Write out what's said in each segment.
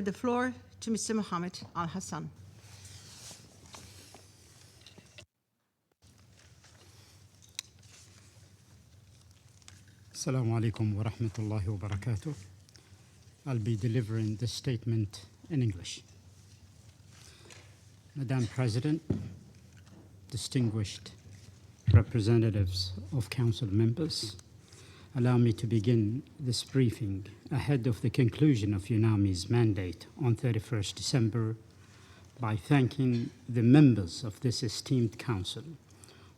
the floor to Mr. Mohamed Al Hassan. Assalamu alaikum wa rahmatullahi wa barakatuh. I'll be delivering this statement in English. Madam President, distinguished representatives of Council members, allow me to begin this briefing ahead of the conclusion of UNAMI's mandate on 31st December by thanking the members of this esteemed Council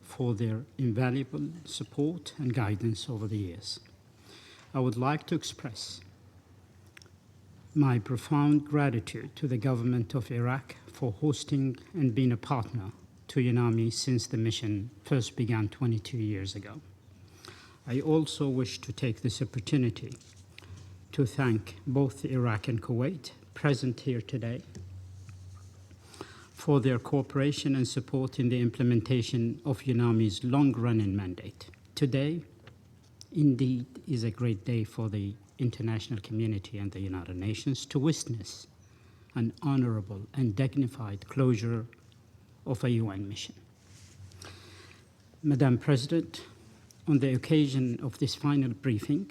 for their invaluable support and guidance over the years. I would like to express my profound gratitude to the government of Iraq for hosting and being a partner to UNAMI since the mission first began 22 years ago. I also wish to take this opportunity to thank both Iraq and Kuwait present here today for their cooperation and support in the implementation of UNAMI's long-running mandate. Today, indeed, is a great day for the international community and the United Nations to witness an honorable and dignified closure of a UN mission. Madam President, on the occasion of this final briefing,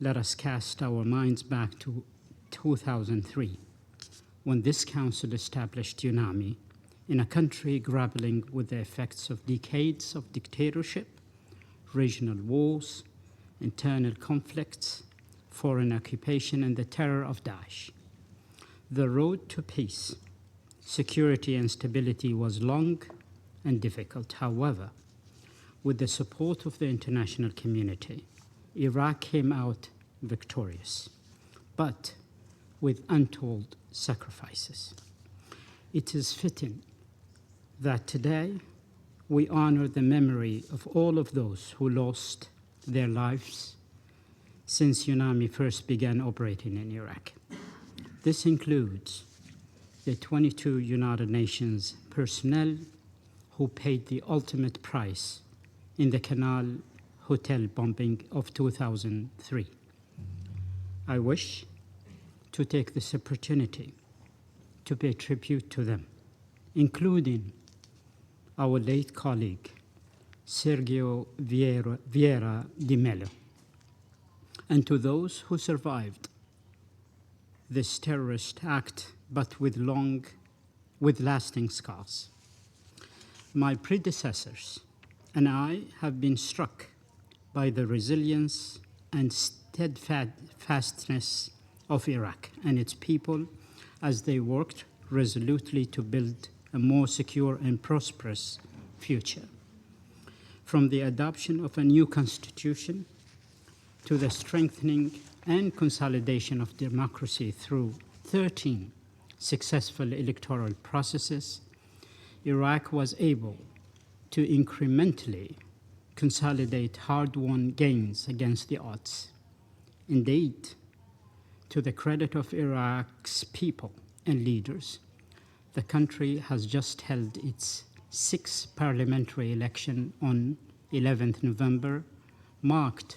let us cast our minds back to 2003, when this Council established UNAMI in a country grappling with the effects of decades of dictatorship, regional wars, internal conflicts, foreign occupation, and the terror of Daesh. The road to peace, security, and stability was long and difficult. However, with the support of the international community, Iraq came out victorious, but with untold sacrifices. It is fitting that today we honor the memory of all of those who lost their lives since UNAMI first began operating in Iraq. This includes the 22 United Nations personnel who paid the ultimate price in the Canal Hotel bombing of 2003. I wish to take this opportunity to pay tribute to them, including our late colleague, Sergio Vieira Di Mello, and to those who survived this terrorist act, but with lasting scars. My predecessors and I have been struck by the resilience and steadfastness of Iraq and its people as they worked resolutely to build a more secure and prosperous future. From the adoption of a new constitution to the strengthening and consolidation of democracy through 13 successful electoral processes, Iraq was able to incrementally consolidate hard-won gains against the odds. Indeed, to the credit of Iraq's people and leaders, the country has just held its 6th parliamentary election on 11th November, marked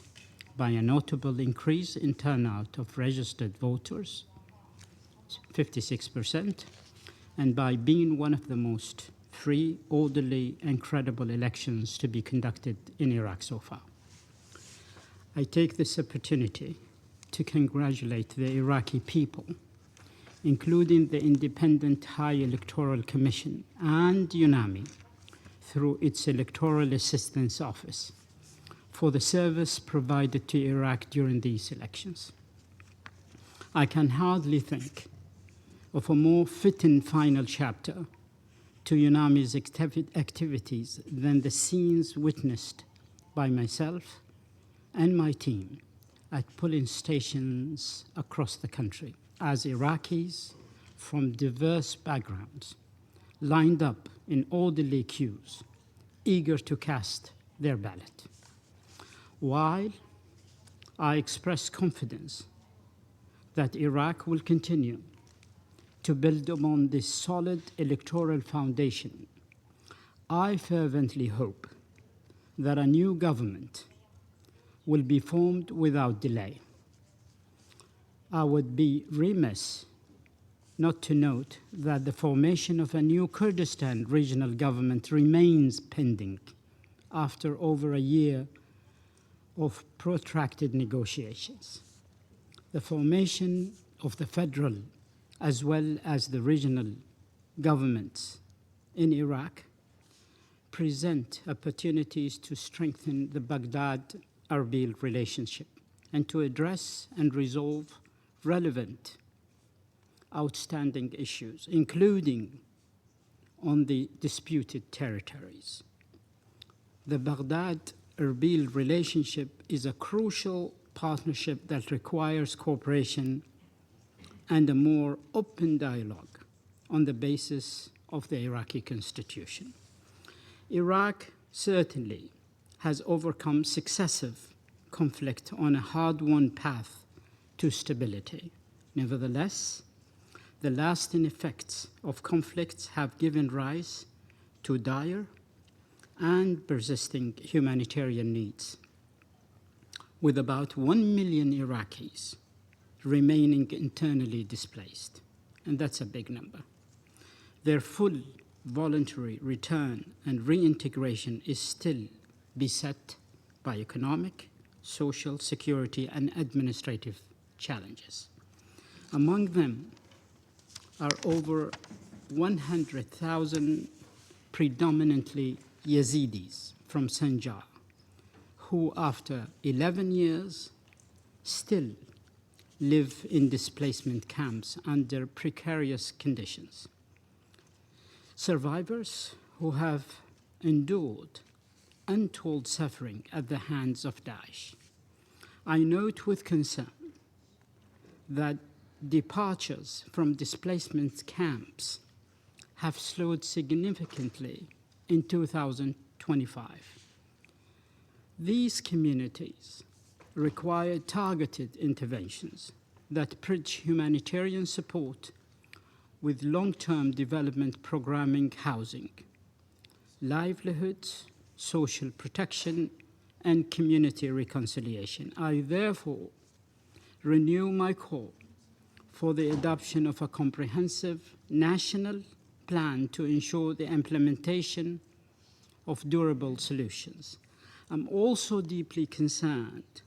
by a notable increase in turnout of registered voters, 56%, and by being one of the most free, orderly, and credible elections to be conducted in Iraq so far. I take this opportunity to congratulate the Iraqi people, including the Independent High Electoral Commission and UNAMI through its Electoral Assistance Office, for the service provided to Iraq during these elections. I can hardly think of a more fitting final chapter to UNAMI's activities than the scenes witnessed by myself and my team at polling stations across the country as Iraqis from diverse backgrounds lined up in orderly queues, eager to cast their ballot. While I express confidence that Iraq will continue to build upon this solid electoral foundation, I fervently hope that a new government will be formed without delay. I would be remiss not to note that the formation of a new Kurdistan regional government remains pending after over a year of protracted negotiations. The formation of the federal as well as the regional governments in Iraq present opportunities to strengthen the Baghdad-Erbil relationship and to address and resolve relevant outstanding issues, including on the disputed territories. The Baghdad-Erbil relationship is a crucial partnership that requires cooperation and a more open dialogue on the basis of the Iraqi constitution. Iraq certainly has overcome successive conflict on a hard-won path to stability. Nevertheless, the lasting effects of conflicts have given rise to dire and persisting humanitarian needs, with about 1 million Iraqis remaining internally displaced, and that's a big number. Their full voluntary return and reintegration is still beset by economic, social, security, and administrative challenges. Among them are over 100,000 predominantly Yazidis from Sinjar, who after 11 years still live in displacement camps under precarious conditions. Survivors who have endured untold suffering at the hands of Daesh. I note with concern that departures from displacement camps have slowed significantly in 2025. These communities require targeted interventions that bridge humanitarian support with long-term development programming, housing, livelihoods, social protection, and community reconciliation. I therefore renew my call for the adoption of a comprehensive national plan to ensure the implementation of durable solutions. I'm also deeply concerned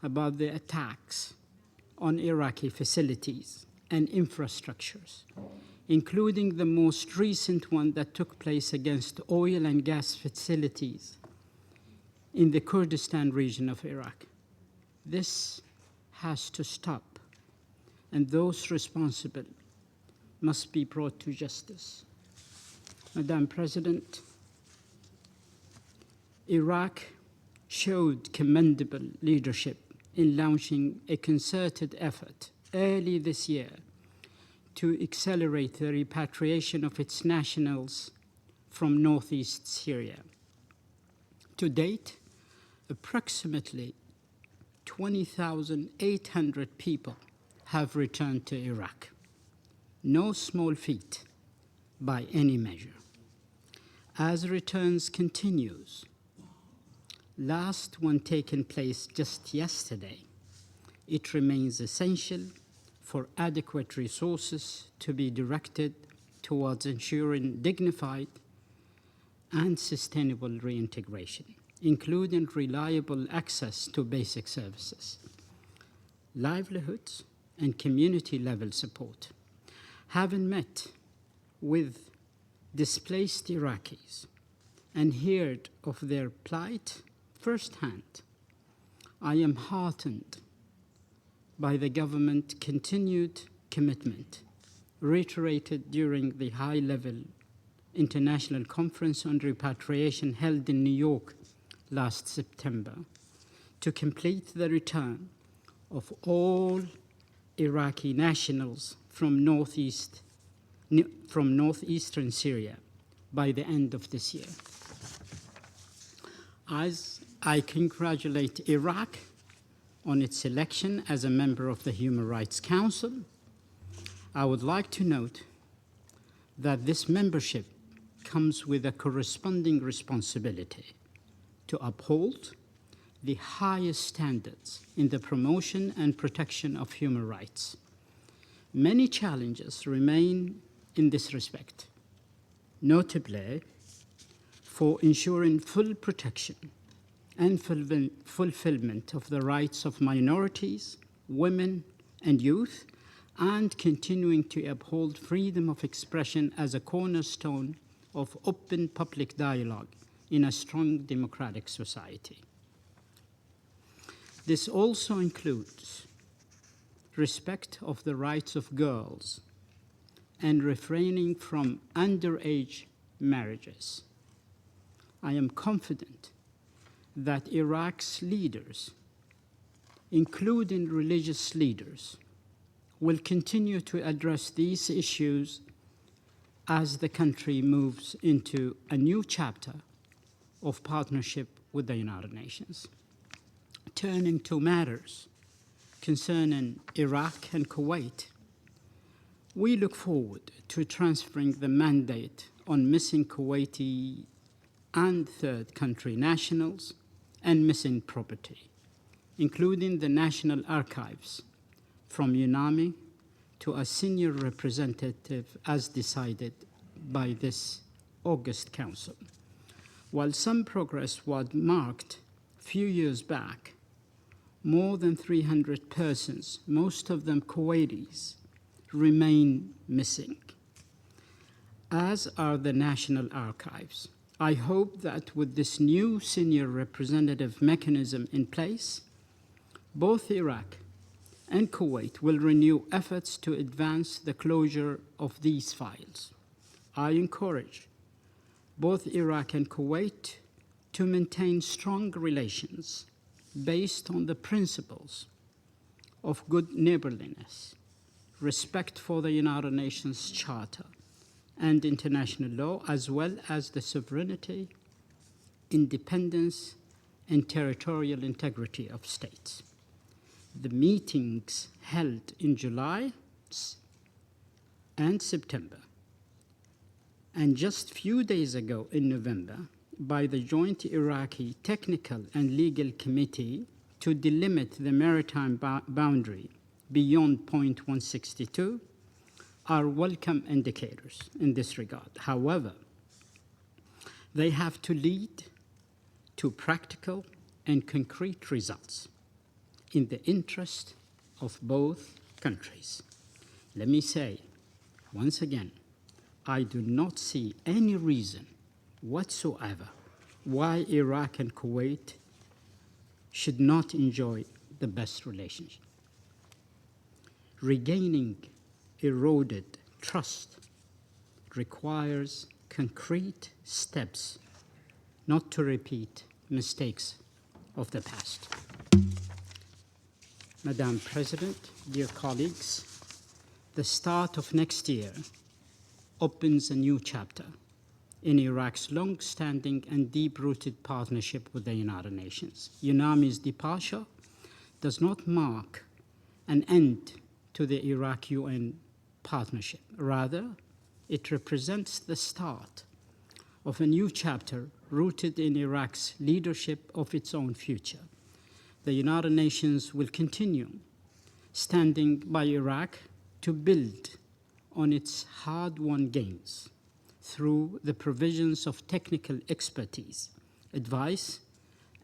about the attacks on Iraqi facilities and infrastructures, including the most recent one that took place against oil and gas facilities in the Kurdistan region of Iraq. This has to stop, and those responsible must be brought to justice. Madam President, Iraq showed commendable leadership in launching a concerted effort early this year to accelerate the repatriation of its nationals from northeast Syria. To date, approximately 20,800 people have returned to Iraq. No small feat by any measure. As returns continues, last one taken place just yesterday, it remains essential for adequate resources to be directed towards ensuring dignified and sustainable reintegration, including reliable access to basic services, livelihoods, and community-level support. Having met with displaced Iraqis and heard of their plight firsthand, I am heartened by the government's continued commitment, reiterated during the high-level international conference on repatriation held in New York last September, to complete the return of all Iraqi nationals from northeastern Syria by the end of this year. As I congratulate Iraq on its selection as a member of the Human Rights Council, I would like to note that this membership comes with a corresponding responsibility to uphold the highest standards in the promotion and protection of human rights. Many challenges remain in this respect, notably for ensuring full protection and fulfillment of the rights of minorities, women, and youth, and continuing to uphold freedom of expression as a cornerstone of open public dialogue in a strong democratic society. This also includes respect of the rights of girls and refraining from underage marriages. I am confident that Iraq's leaders, including religious leaders, will continue to address these issues as the country moves into a new chapter of partnership with the United Nations. Turning to matters concerning Iraq and Kuwait, we look forward to transferring the mandate on missing Kuwaiti and third country nationals and missing property, including the National Archives, from UNAMI to a senior representative as decided by this August Council. While some progress was marked a few years back, more than 300 persons, most of them Kuwaitis, remain missing, as are the National Archives. I hope that with this new senior representative mechanism in place, both Iraq and Kuwait will renew efforts to advance the closure of these files. I encourage both Iraq and Kuwait to maintain strong relations based on the principles of good neighborliness, respect for the United Nations Charter and international law, as well as the sovereignty, independence, and territorial integrity of states. The meetings held in July and September, and just a few days ago in November, by the Joint Iraqi Technical and Legal Committee to delimit the maritime boundary beyond point 162 are welcome indicators in this regard. However, they have to lead to practical and concrete results in the interest of both countries. Let me say, once again, I do not see any reason whatsoever why Iraq and Kuwait should not enjoy the best relationship. Regaining eroded trust requires concrete steps, not to repeat mistakes of the past. Madam President, dear colleagues, the start of next year opens a new chapter in Iraq's long-standing and deep-rooted partnership with the United Nations. UNAMI's departure does not mark an end to the Iraq-UN partnership. Rather, it represents the start of a new chapter rooted in Iraq's leadership of its own future. The United Nations will continue standing by Iraq to build on its hard-won gains through the provisions of technical expertise, advice,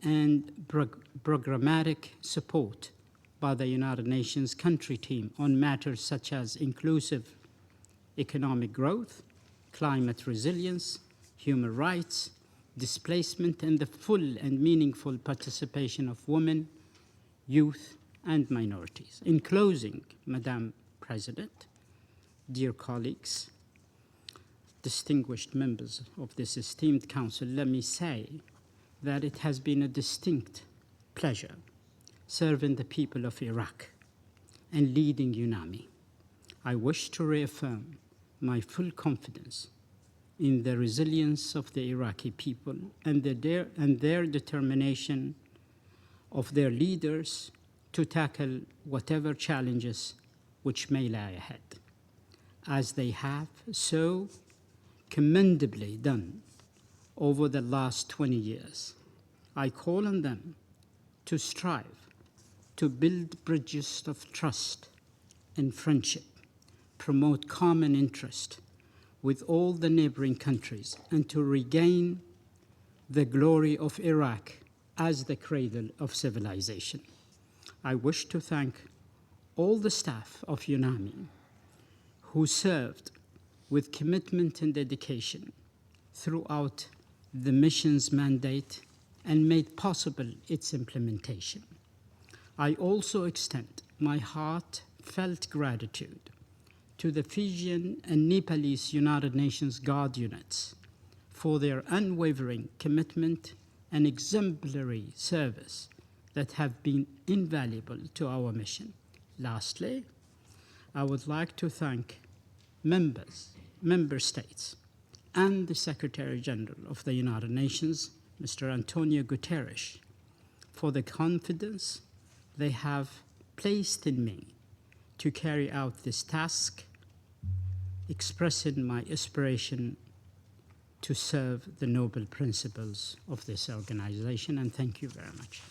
and programmatic support by the United Nations country team on matters such as inclusive economic growth, climate resilience, human rights, displacement, and the full and meaningful participation of women, youth, and minorities. In closing, Madam President, dear colleagues, distinguished members of this esteemed council, let me say that it has been a distinct pleasure serving the people of Iraq and leading UNAMI. I wish to reaffirm my full confidence in the resilience of the Iraqi people and their determination of their leaders to tackle whatever challenges which may lie ahead, as they have so commendably done over the last 20 years. I call on them to strive to build bridges of trust and friendship promote common interest with all the neighboring countries, and to regain the glory of Iraq as the cradle of civilization. I wish to thank all the staff of UNAMI who served with commitment and dedication throughout the mission's mandate and made possible its implementation. I also extend my heartfelt gratitude to the Fijian and Nepalese United Nations Guard units for their unwavering commitment and exemplary service that have been invaluable to our mission. Lastly, I would like to thank member states, and the Secretary General of the United Nations, Mr. Antonio Guterres, for the confidence they have placed in me to carry out this task, expressing my aspiration to serve the noble principles of this organization, and thank you very much.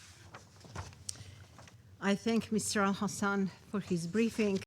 I thank Mr. Al Hassan for his briefing.